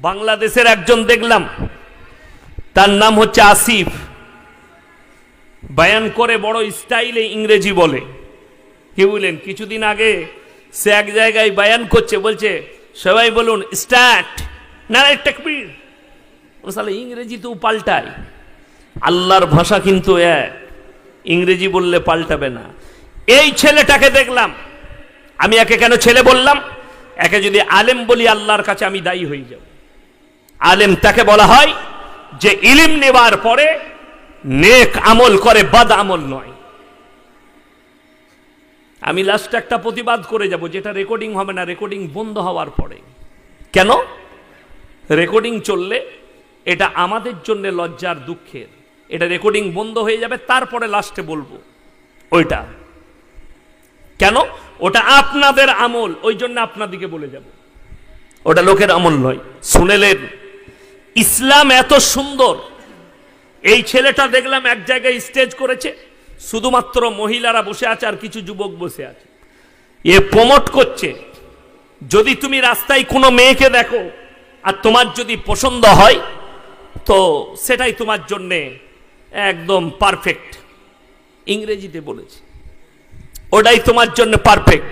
বাংলাদেশের একজন দেখলাম, তার নাম হচ্ছে আসিফ, বয়ান করে বড় স্টাইলে ইংরেজি বলে। কি বললেন, কিছুদিন আগে সে এক জায়গায় বয়ান করছে, বলছে সবাই বলুন স্টার্ট, নারে তাকবীর। সালে ইংরেজি তো পাল্টায়, আল্লাহর ভাষা কিন্তু এক, ইংরেজি বললে পাল্টাবে না। এই ছেলেটাকে দেখলাম, আমি একে কেন ছেলে বললাম, একে যদি আলেম বলি আল্লাহর কাছে আমি দায়ী হয়ে যাব। আলেম তাকে বলা হয় যে ইলম নেবার পরে নেক আমল করে, বদ আমল নয়। আমি লাস্টে একটা প্রতিবাদ করে যাব, যেটা রেকর্ডিং হবে না, রেকর্ডিং বন্ধ হওয়ার পরে। কেন রেকর্ডিং চললে এটা আমাদের জন্য লজ্জার, দুঃখের। এটা রেকর্ডিং বন্ধ হয়ে যাবে, তারপরে লাস্টে বলবো ওইটা। কেন? ওটা আপনাদের আমল, ওই জন্য আপনাদিকে বলে যাব, ওটা লোকের আমল নয়। শুনেলেন ইসলাম এত সুন্দর। এই ছেলেটা দেখলাম এক জায়গায় স্টেজ করেছে, শুধুমাত্র মহিলারা বসে আছে আর কিছু যুবক বসে আছে। এ প্রমোট করছে, যদি তুমি রাস্তায় কোনো মেয়েকে দেখো আর তোমার যদি পছন্দ হয় তো সেটাই তোমার জন্য একদম পারফেক্ট। ইংরেজিতে বলেছে, ওটাই তোমার জন্য পারফেক্ট।